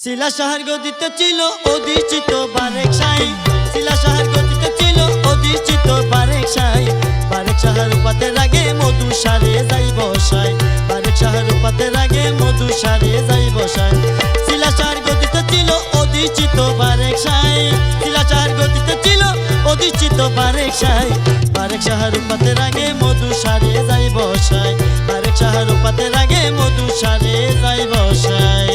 শিলা শাহর গদিতে ছিল অধিষ্ঠিত বারেক শাহী। শিলা শাহর গদিতে ছিল অধিষ্ঠিত বারেক শাহী। বারেক শাহর পাতে রাগে মধু সারে যাই বসায়। বারেক শাহর পাতে রাগে মধু সারে যাই বসায়। শিলা শাহর গদিতে ছিল অধিষ্ঠিত বারেক শাহী। শিলা শাহর গদিতে ছিল অধিষ্ঠিত বারেক শাহী। বারেক শাহর পাতে রাগে মধু সারে যাই বসায়। বারেক শাহর পাতে রাগে মধু সারে যাই বসায়।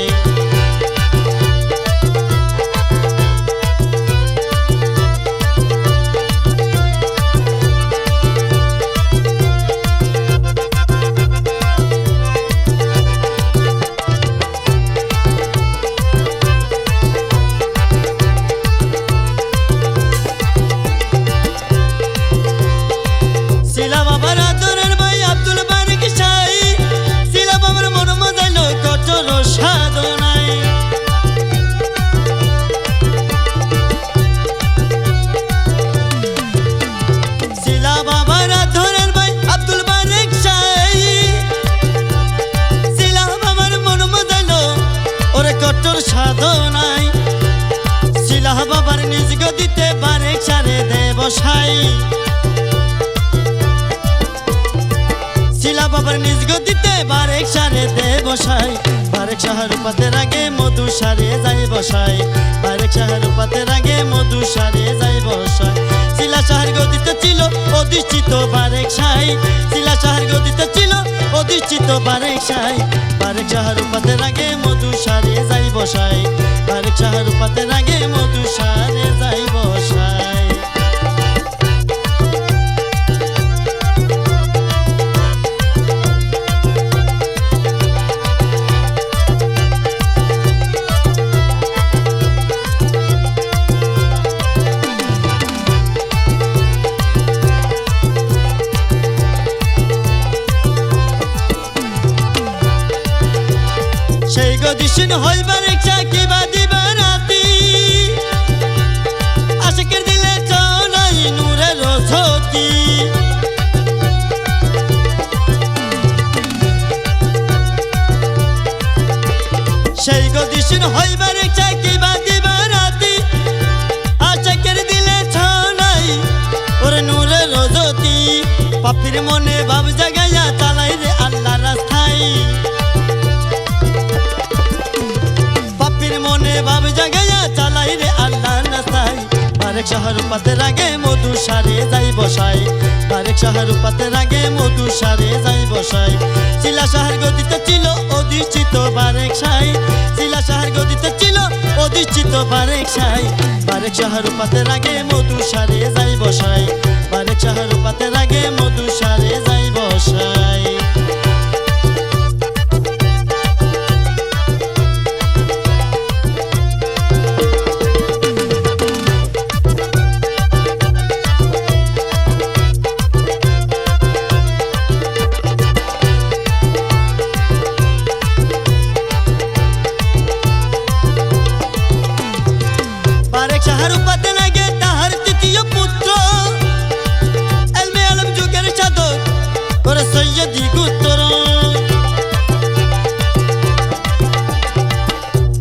শিলা বাবার আদরের ভাই আব্দুল বারেক শাহী। শিলা বাবার মন মজাইল কঠোর সাধনায়। শিলা বাবার আদরের ভাই আব্দুল বারেক শাহী। শিলা বাবার মন মজাইল ওরে কঠোর সাধনায়। শিলা বাবার নিজ গদিতে বারেক শাহরে দে বসাই। শিলা বাবার নিজ গদিতে বারেক শাহরে দে বসাই। বারেক শাহর পাতে রাগে মধু সারে যাই বসাই। বারেক শাহর পাতে রাগে মধু সারে যাই বসাই। শিলা শাহর গদিতে ছিল অধিষ্ঠিত বারেক শাহী। শিলা শাহর গদিতে ছিল অধিষ্ঠিত বারেক শাহী। বারেক শাহর পাতে রাগে মধু সারে যাই বসাই। বারেক শাহর পাতে রাগে মধু সারে যাই বসাই। সেই গদিশীন হই বারেক শাহ কিবা দিবা রাতি। আশিকের দিলে চলাই নূরের জ্যোতি। সেই গদিশীন হই বারেক শাহ কিবা দিবা রাতি। আশিকের দিলে চলাই ওরে নূরের জ্যোতি। পাপির মনে ভাব জাগাইয়া চালাই রে আল্লাহ রাস্তায়। মনে ভাব জাগাইয়া চালাই রে আল্লাহ রাস্তায়। বারেক শাহর পাতে রাগে মধু সারে যাই বসাই। বারেক শাহর পাতে রাগে মধু সারে যাই বসাই। শিলা শাহর গদিতে ছিল অধিষ্ঠিত বারেক শাহী। শিলা শাহর গদিতে ছিল অধিষ্ঠিত বারেক শাহী। বারেক শাহর পাতে রাগে মধু সারে যাই বসাই। বারেক শাহর পাতে রাগে মধু সারে যাই বসাই। বারেক শাহর পাতে রাগে তাহার তৃতীয় পুত্র। এলমে আলম যুগের সাধক ওরে সৈয়দি গুত্তর।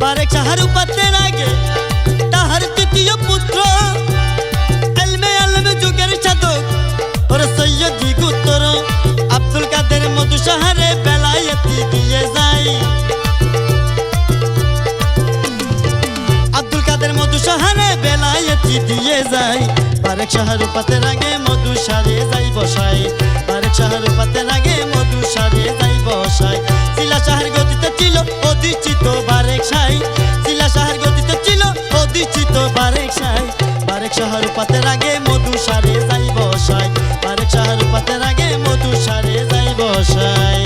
বারেক শাহর পাতে রাগে তাহার তৃতীয় পুত্র। এলমে আলম যুগের সাধক ওরে সৈয়দি গুত্তর। আব্দুল কাদের মধু শাহরে বেলায়েতি দিয়ে যায়। আব্দুল কাদের মধু শাহরে বেলায়েতি দিয়ে যায়। বারেক শাহর পাতে রাগে মধু সারে যাই বসাই। বারেক শাহর পাতে রাগে মধু সারে যাই বসাই। শিলা শাহর গদিতে ছিল অধিষ্ঠিত বারেক শাহী। শিলা শাহর গদিতে ছিল অধিষ্ঠিত বারেক শাহী। বারেক শাহর পাতে রাগে মধু সারে যাই বসাই। বারেক শাহর পাতে রাগে মধু সারে যাই বসাই।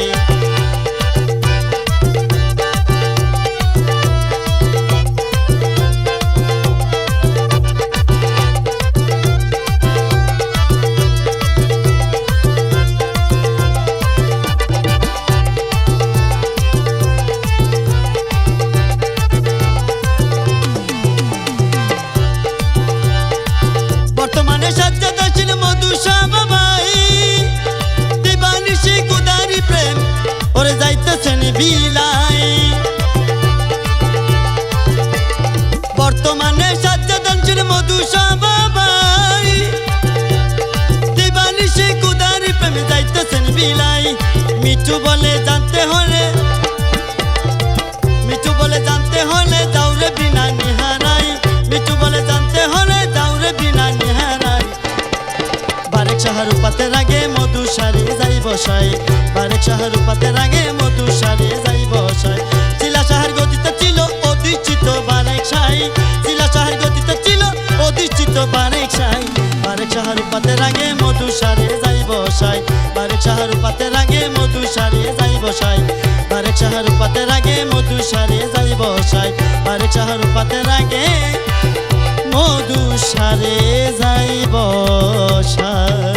বর্তমানে বিলাই মিঠু বলে জানতে হলে যাওরে বিনা নিহারাই মিঠু বলে জানতে হলে যাওরে বিনা নিহারাই বারেক শাহর পাতে রাগে মধু সারে যাই বসাই বারেক শাহর পাতে রাগে মধু সারে যাই বসাই চিলা শাহর গদিতে ছিল অধিষ্ঠিত বারেক শাহী চিলা শাহর গদিতে ছিল অধিষ্ঠিত বারেক শাহী বারেক শাহর পাতে রাগে মধু সারে যাই বসাই বারেক শাহর পাতে রাগে মধু সারে যাই বসাই বারেক শাহর পাতে রাগে মধু সারে যাই বসাই বারেক শাহর পাতে রাগে মধু সারে যাই বসাই।